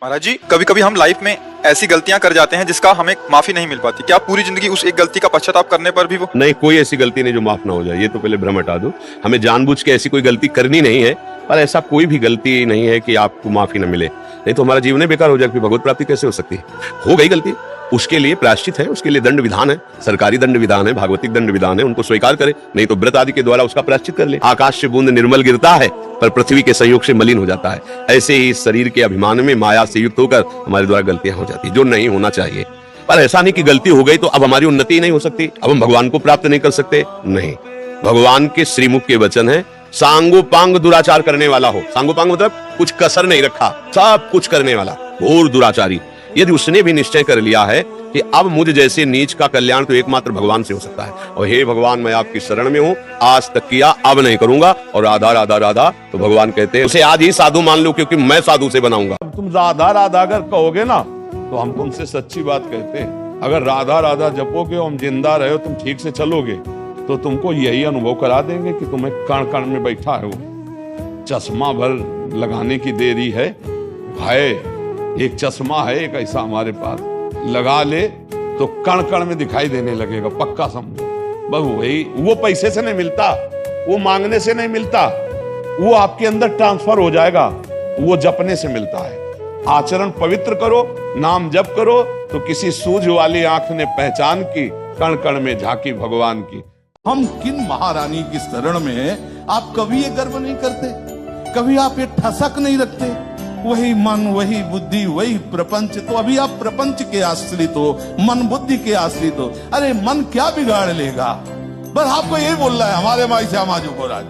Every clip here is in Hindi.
महाराज जी, कभी कभी हम लाइफ में ऐसी गलतियां कर जाते हैं जिसका हमें माफी नहीं मिल पाती। क्या पूरी जिंदगी उस एक गलती का पश्चाताप करने पर भी वो नहीं, कोई ऐसी गलती नहीं जो माफ ना हो जाए। ये तो पहले भ्रम हटा दो। हमें जानबूझ के ऐसी कोई गलती करनी नहीं है, पर ऐसा कोई भी गलती नहीं है कि आपको माफी न मिले। नहीं तो हमारा जीवन ही बेकार हो जाएगा। भगवत प्राप्ति कैसे हो सकती है? हो गई गलती, उसके लिए प्रायश्चित है, उसके लिए दंड विधान है, सरकारी दंड विधान है, भागवतिक दंड विधान है, उनको स्वीकार करे। नहीं तो व्रत आदि के द्वारा उसका प्रायश्चित कर ले। आकाश से बूंद निर्मल गिरता है पर पृथ्वी के संयोग से मलिन हो जाता है। ऐसे ही शरीर के अभिमान में माया से युक्त होकर हमारे द्वारा गलतियां हो जाती है, जो नहीं होना चाहिए। पर ऐसा नहीं कि गलती हो गई तो अब हमारी उन्नति नहीं हो सकती, अब हम भगवान को प्राप्त नहीं कर सकते। नहीं, भगवान के श्रीमुख के वचन है, सांगोपांग दुराचार करने वाला हो। सांगोपांग मतलब कुछ कसर नहीं रखा, सब कुछ करने वाला घोर दुराचारी। यदि उसने भी निश्चय कर लिया है कि अब मुझ जैसे नीच का कल्याण तो एकमात्र भगवान से हो सकता है, और हे भगवान मैं आपकी शरण में हूँ, आज तक किया अब नहीं करूंगा, और राधा राधा राधा, तो भगवान कहते हैं उसे आज ही साधु मान लो, क्योंकि मैं साधु से बनाऊंगा। तुम राधा राधा अगर कहोगे ना तो हम तुमसे सच्ची बात कहते हैं, अगर राधा राधा जपोगे और हम जिंदा रहे, तुम ठीक से चलोगे तो तुमको यही अनुभव करा देंगे कि तुम्हें कण कण में बैठा है वो। चश्मा भर लगाने की देरी है भाई, एक चश्मा है एक ऐसा हमारे पास, लगा ले तो कण कण में दिखाई देने लगेगा, पक्का समझो। बस वही, वो पैसे से नहीं मिलता, वो मांगने से नहीं मिलता, वो आपके अंदर ट्रांसफर हो जाएगा, वो जपने से मिलता है। आचरण पवित्र करो, नाम जप करो, तो किसी सूझ वाली आंख ने पहचान की, कण कण में झांकी भगवान की। हम किन महारानी की शरण में हैं, आप कभी ये गर्व नहीं करते, कभी आप ये ठसक नहीं रखते। वही मन, वही बुद्धि, वही प्रपंच, तो अभी आप प्रपंच के आश्रित हो, मन बुद्धि के आश्रित हो। अरे मन क्या बिगाड़ लेगा? बस आपको यही बोल रहा है, हमारे माई श्यामाजू को राज,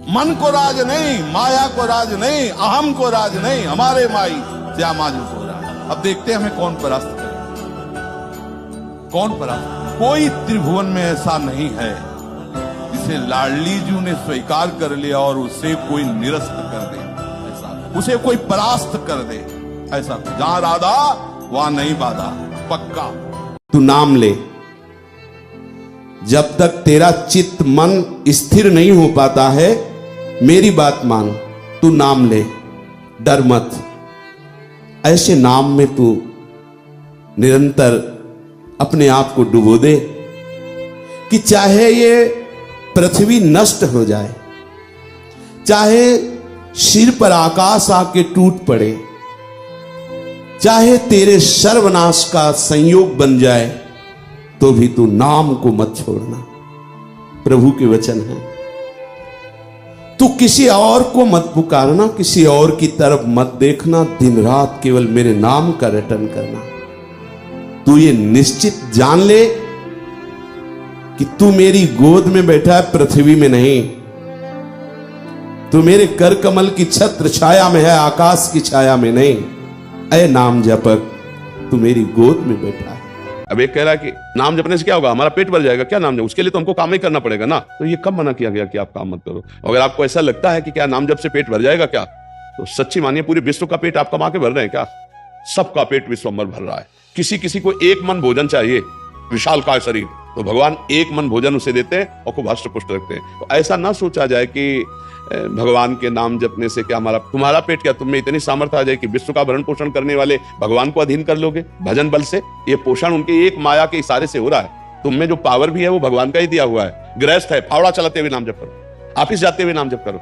मन को राज नहीं, माया को राज नहीं, अहम को राज नहीं, हमारे माई श्यामाजू को राज। अब देखते हैं हमें कौन परास्त करे, कौन परास्त। कोई त्रिभुवन में ऐसा नहीं है जिसे लाडली जी ने स्वीकार कर लिया और उसे कोई निरस्त कर दे, ऐसा उसे कोई परास्त कर दे, ऐसा जहां राधा वहां नहीं बाधा, पक्का। तू नाम ले, जब तक तेरा चित्त मन स्थिर नहीं हो पाता है, मेरी बात मान, तू नाम ले, डर मत। ऐसे नाम में तू निरंतर अपने आप को डुबो दे कि चाहे ये पृथ्वी नष्ट हो जाए, चाहे सिर पर आकाश आके टूट पड़े, चाहे तेरे सर्वनाश का संयोग बन जाए, तो भी तू नाम को मत छोड़ना। प्रभु के वचन है, तू किसी और को मत पुकारना, किसी और की तरफ मत देखना, दिन रात केवल मेरे नाम का रटन करना। तू ये निश्चित जान ले कि तू मेरी गोद में बैठा है, पृथ्वी में नहीं। तू मेरे कर कमल की छत्र छाया में है, आकाश की छाया में नहीं। ऐ नाम जपक, तू मेरी गोद में बैठा है। अब एक कह रहा है कि नाम जपने से क्या होगा, हमारा पेट भर जाएगा। क्या नाम जप? उसके लिए तो हमको काम ही करना पड़ेगा ना। तो ये कब मना किया गया कि आप काम मत करो? अगर आपको ऐसा लगता है कि क्या नाम जप से पेट भर जाएगा क्या, तो सच्ची मानिए पूरे विश्व का पेट आप कमा के भर रहे हैं क्या? सबका पेट विश्वम्भर भर रहा है। किसी किसी को एक मन भोजन चाहिए, विशालकाय शरीर, तो भगवान एक मन भोजन उसे देते हैं और खूब हष्ट पुष्ट रखते हैं। तो ऐसा ना सोचा जाए कि भगवान के नाम जपने से क्या हमारा तुम्हारा पेट, क्या तुम में इतनी सामर्थ्य आ जाए कि विश्व का भरण पोषण करने वाले भगवान को अधीन कर लोगे भजन बल से? ये पोषण उनके एक माया के इशारे से हो रहा है। तुम में जो पावर भी है वो भगवान का ही दिया हुआ है। गृहस्थ है, फावड़ा चलाते हुए नाम जप करो, ऑफिस जाते हुए नाम जप करो।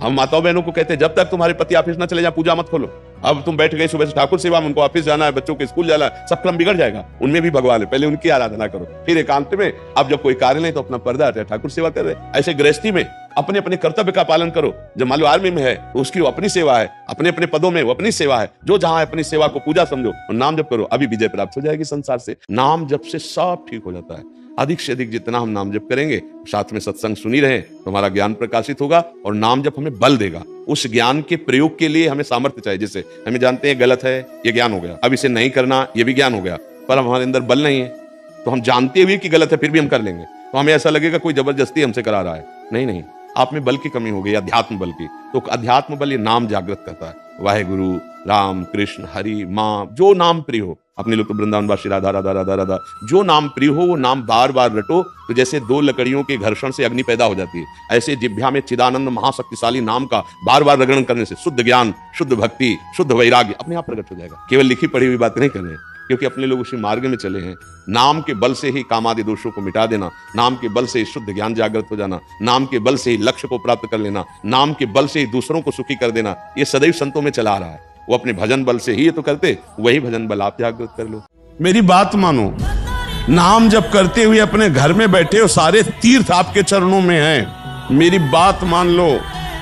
हम माताओं बहनों को कहते हैं जब तक तुम्हारे पति ऑफिस ना चले जाए पूजा मत खोलो। अब तुम बैठ गए सुबह से ठाकुर सेवा में, उनको ऑफिस जाना है, बच्चों के स्कूल जाना है, सब क्रम बिगड़ जाएगा। उनमें भी भगवान है, पहले उनकी आराधना करो, फिर एकांत में अब जब कोई कार्य नहीं तो अपना पर्दा हटाए ठाकुर सेवा कर रहे। ऐसे गृहस्थी में अपने अपने कर्तव्य का पालन करो। जब मान लो आर्मी में है तो उसकी अपनी सेवा है, अपने अपने पदों में वो अपनी सेवा है, जो जहां है अपनी सेवा को पूजा समझो और नाम जप करो, अभी विजय प्राप्त हो जाएगी संसार से। नाम जप से सब ठीक हो जाता है। अधिक से अधिक जितना हम नाम जप करेंगे, साथ में सत्संग सुनी रहे, तो हमारा ज्ञान प्रकाशित होगा और नाम जप हमें बल देगा। उस ज्ञान के प्रयोग के लिए हमें सामर्थ्य चाहिए। जैसे हमें जानते हैं गलत है, ये ज्ञान हो गया, अब इसे नहीं करना, ये भी ज्ञान हो गया, पर हमारे अंदर बल नहीं है। तो हम जानते हुए कि गलत है फिर भी हम कर लेंगे, तो हमें ऐसा लगेगा कोई जबरदस्ती हमसे करा रहा है। नहीं नहीं, आप में बल की कमी हो गई, अध्यात्म बल की। तो अध्यात्म बल ये नाम जागृत करता है। वाहे गुरु, राम, कृष्ण, हरि, माँ, जो नाम प्रिय हो अपने लोग तो वृंदावनवासी राधा राधा राधा राधा, जो नाम प्रिय हो वो नाम बार बार रटो। तो जैसे दो लकड़ियों के घर्षण से अग्नि पैदा हो जाती है, ऐसे जिह्वा में चिदानंद महाशक्तिशाली नाम का बार बार रगड़न करने से शुद्ध ज्ञान, शुद्ध भक्ति, शुद्ध वैराग्य अपने आप प्रकट हो जाएगा। केवल लिखी पढ़ी हुई बात नहीं कर रहे हैं, क्योंकि अपने लोग उसी मार्ग में चले हैं। नाम के बल से ही कामादि दोषों को मिटा देना, नाम के बल से ही शुद्ध ज्ञान जागृत हो जाना, नाम के बल से ही लक्ष्य को प्राप्त कर लेना, नाम के बल से ही दूसरों को सुखी कर देना, ये सदैव संतों में चला आ रहा है। वो अपने भजन बल से ही ये तो करते, वही भजन बल आप जागृत कर लो। मेरी बात मानो, नाम जब करते हुए अपने घर में बैठे हो, सारे तीर्थ आपके चरणों में हैं। मेरी बात मान लो,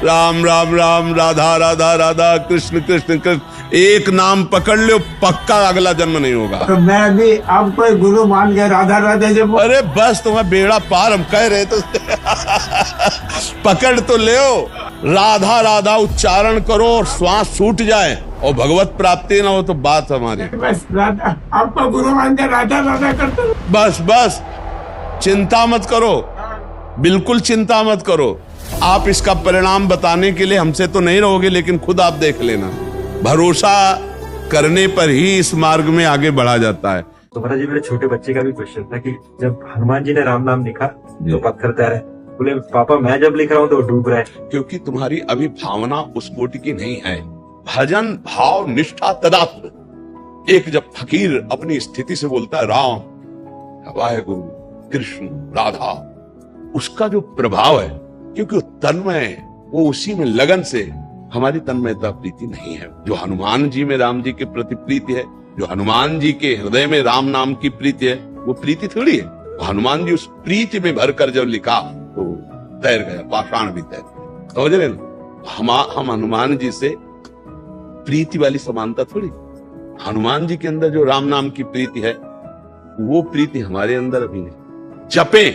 राम राम राम, राधा राधा राधा, कृष्ण कृष्ण कृष्ण, एक नाम पकड़ लो, पक्का अगला जन्म नहीं होगा। तो मैं भी आपको गुरु मान गया, राधा राधा जब। अरे बस तुम्हें बेड़ा पार, हम कह रहे तो पकड़ तो ले, राधा राधा उच्चारण करो और श्वास छूट जाए और भगवत प्राप्ति ना हो तो बात हमारी। बस राधा, आपको गुरु मान गया, राधा राधा करते। बस बस, चिंता मत करो, बिल्कुल चिंता मत करो। आप इसका परिणाम बताने के लिए हमसे तो नहीं रहोगे, लेकिन खुद आप देख लेना। भरोसा करने पर ही इस मार्ग में आगे बढ़ा जाता है। तो महाराज जी, मेरे छोटे बच्चे का भी क्वेश्चन था कि जब हनुमान जी ने राम नाम लिखा तो पत्थर तैरे, बोले पापा मैं जब लिख रहा हूँ तो डूब रहा है। क्योंकि तुम्हारी अभी भावना उस कोटि की नहीं है। भजन भाव निष्ठा तदात्म। एक जब फकीर अपनी स्थिति से बोलता है राम, वाहेगुरु, कृष्ण, राधा, उसका जो प्रभाव है, क्योंकि वो तन्मय है, वो उसी में लगन से, हमारी तन्मयता प्रीति नहीं है। जो हनुमान जी में राम जी के प्रति प्रीति है, जो हनुमान जी के हृदय में राम नाम की प्रीति है, वो प्रीति थोड़ी है। हनुमान जी उस प्रीति में भरकर जब लिखा तो तैर गया, पाषाण भी तैर गया। समझ रहे ना, हम हनुमान जी से प्रीति वाली समानता थोड़ी। हनुमान जी के अंदर जो राम नाम की प्रीति है, वो प्रीति हमारे अंदर अभी नहीं। जपे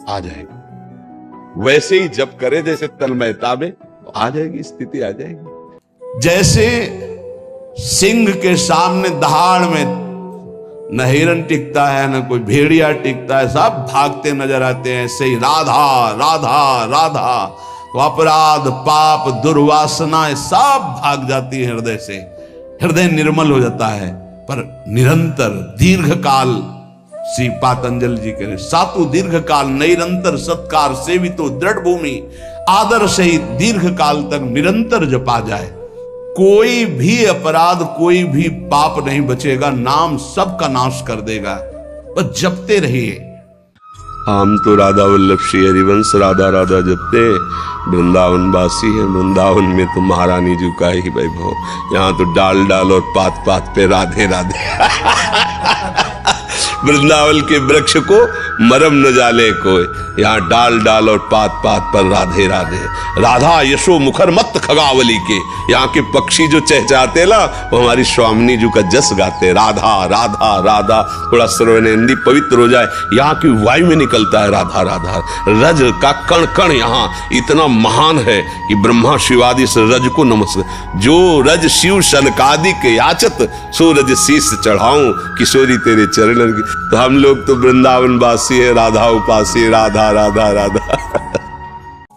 आ जाएगी, वैसे ही जप करे जैसे तन्मयता में, तो आ जाएगी, स्थिति आ जाएगी। जैसे सिंह के सामने दहाड़ में न हिरन टिकता है, न कोई भेड़िया टिकता है, सब भागते नजर आते हैं। ऐसे ही राधा राधा राधा, तो अपराध पाप दुर्वासनाएं सब भाग जाती है हृदय से, हृदय निर्मल हो जाता है। पर निरंतर दीर्घ काल, श्री पातंजल जी कह रहे, सातु दीर्घ काल निरंतर सत्कार सेवितो दृढ़ भूमि, आदर से ही दीर्घ काल तक निरंतर जपा जाए, कोई भी अपराध, कोई भी पाप नहीं बचेगा। नाम सबका नाश कर देगा। बस जपते रहिए। हम तो राधा वल्लभ श्री हरिवंश राधा राधा जपते, वृंदावन वासी है। वृंदावन में तो महारानी जी का ही वैभव। यहाँ तो डाल डाल और पात पात पे राधे राधे। वृंदावन के वृक्ष को मरम न जाले कोई, यहाँ डाल डाल और पात पात पर राधे राधे। राधा यशो मुखर मत खगावली के, यहाँ के पक्षी जो चहचहाते ना, वो हमारी स्वामिनी जी का जस गाते, राधा राधा राधा। थोड़ा सर्वनेंदी पवित्र हो जाए, यहाँ की वायु में निकलता है राधा राधा। रज का कण कण यहाँ इतना महान है कि ब्रह्मा शिवादि से रज को नमस्कार। जो रज शिव शनकादि के याचत, सो रज शीश चढ़ाऊं किशोरी तेरे चरण की। तो हम लोग तो वृंदावन वासी है, राधा उपासी है, राधा राधा राधा।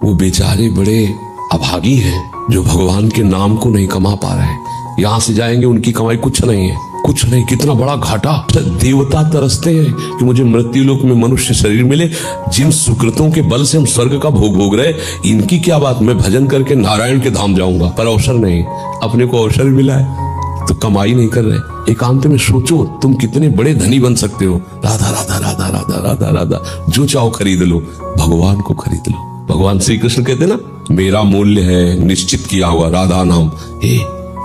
वो बेचारे बड़े अभागी हैं जो भगवान के नाम को नहीं कमा पा रहे हैं। यहाँ से जाएंगे, उनकी कमाई कुछ नहीं है, कुछ नहीं। कितना बड़ा घाटा। देवता तरसते हैं कि मुझे मृत्यु लोक में मनुष्य शरीर मिले। जिन सुकृतों के बल से हम स्वर्ग का भोग भोग रहे, इनकी क्या बात। मैं भजन करके नारायण के धाम जाऊंगा, पर अवसर नहीं। अपने को अवसर मिला है तो कमाई नहीं कर रहे। एकांत में सोचो, तुम कितने बड़े धनी बन सकते हो। राधा राधा राधा राधा राधा राधा, जो चाहो खरीद लो, भगवान को खरीद लो। भगवान श्री कृष्ण कहते ना, मेरा मूल्य है निश्चित किया हुआ राधा नाम। हे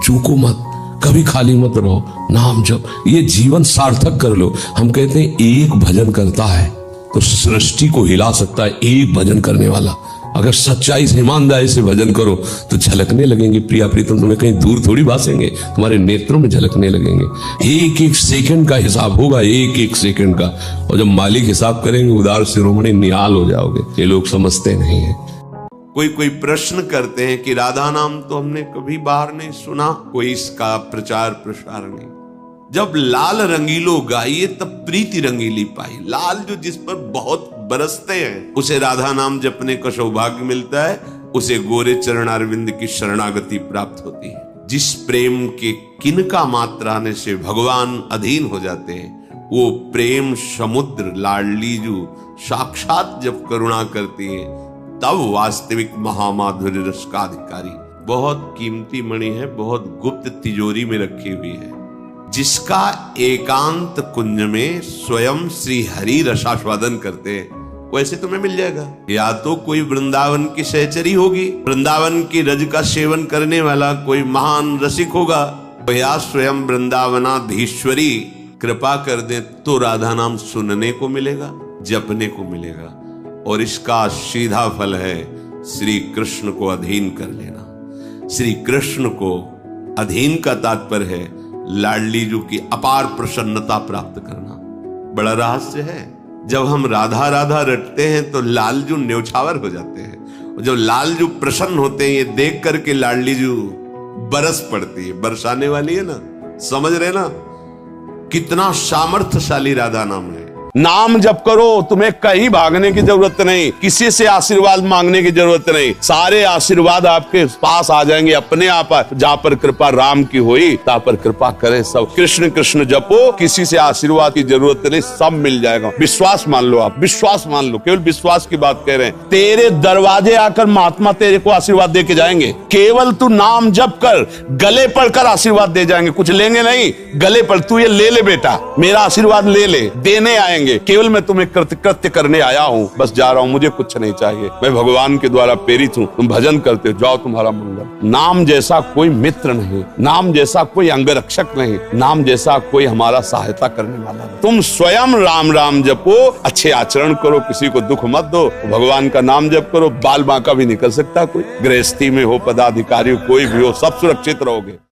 चूको मत, कभी खाली मत रहो, नाम जप, ये जीवन सार्थक कर लो। हम कहते हैं एक भजन करता है तो सृष्टि को हिला सकता है, एक भजन करने वाला। अगर सच्चाई से ईमानदारी से भजन करो तो झलकने लगेंगे प्रिया प्रीतम, तुम्हें कहीं दूर थोड़ी भासेंगे, तुम्हारे नेत्रों में झलकने लगेंगे। एक एक सेकंड का हिसाब होगा, एक एक सेकंड का। और जब मालिक हिसाब करेंगे, उदार शिरोमणि निहाल हो जाओगे। ये लोग समझते नहीं है। कोई प्रश्न करते हैं कि राधा नाम तो हमने कभी बाहर नहीं सुना, कोई इसका प्रचार प्रसार नहीं। जब लाल रंगीलो गाइए तब प्रीति रंगीली पाई। लाल जो जिस पर बहुत बरसते हैं, उसे राधा नाम जपने का सौभाग्य मिलता है, उसे गोरे चरणारविंद की शरणागति प्राप्त होती है। जिस प्रेम के किनका मात्रा आने से भगवान अधीन हो जाते हैं, वो प्रेम समुद्र लाडलीजू साक्षात जब करुणा करती है, तब वास्तविक महामाधुर्य रस का अधिकारी। बहुत कीमती मणि है, बहुत गुप्त तिजोरी में रखी हुई है, जिसका एकांत कुंज में स्वयं श्री हरि रसास्वादन करते हैं, वैसे तुम्हें मिल जाएगा। या तो कोई वृंदावन की सहचरी होगी, वृंदावन की रज का सेवन करने वाला कोई महान रसिक होगा, या स्वयं वृंदावनाधीश्वरी कृपा कर दे तो राधा नाम सुनने को मिलेगा, जपने को मिलेगा। और इसका सीधा फल है श्री कृष्ण को अधीन कर लेना। श्री कृष्ण को अधीन का तात्पर्य है लाडलीजू की अपार प्रसन्नता प्राप्त करना। बड़ा रहस्य है। जब हम राधा राधा रटते हैं तो लालजू न्यौछावर हो जाते हैं। जब लालजू प्रसन्न होते हैं, ये देख करके लाडलीजू बरस पड़ती है, बरसाने वाली है ना, समझ रहे ना कितना सामर्थ्यशाली राधा नाम है। नाम जप करो, तुम्हें कहीं भागने की जरूरत नहीं, किसी से आशीर्वाद मांगने की जरूरत नहीं, सारे आशीर्वाद आपके पास आ जाएंगे अपने आप। जहाँ पर कृपा राम की हुई, तहाँ पर कृपा करे सब। कृष्ण कृष्ण जपो, किसी से आशीर्वाद की जरूरत नहीं, सब मिल जाएगा। विश्वास मान लो, आप विश्वास मान लो, केवल विश्वास की बात कह रहे हैं। तेरे दरवाजे आकर महात्मा तेरे को आशीर्वाद दे के जाएंगे। केवल तू नाम जप कर, गले पड़कर आशीर्वाद दे जाएंगे, कुछ लेंगे नहीं, गले पर तू ये ले ले बेटा, मेरा आशीर्वाद ले ले, देने आएंगे। केवल मैं तुम्हें कृत्य करने आया हूँ, बस जा रहा हूँ, मुझे कुछ नहीं चाहिए, मैं भगवान के द्वारा प्रेरित हूँ। तुम भजन करते हो, जाओ, तुम्हारा मंगल। नाम जैसा कोई मित्र नहीं, नाम जैसा कोई अंगरक्षक नहीं, नाम जैसा कोई हमारा सहायता करने वाला नहीं। तुम स्वयं राम राम जपो, अच्छे आचरण करो, किसी को दुख मत दो, भगवान का नाम जप करो। बाल बांका भी निकल सकता कोई, गृहस्थी में हो, पदाधिकारी कोई भी हो, सब सुरक्षित रहोगे।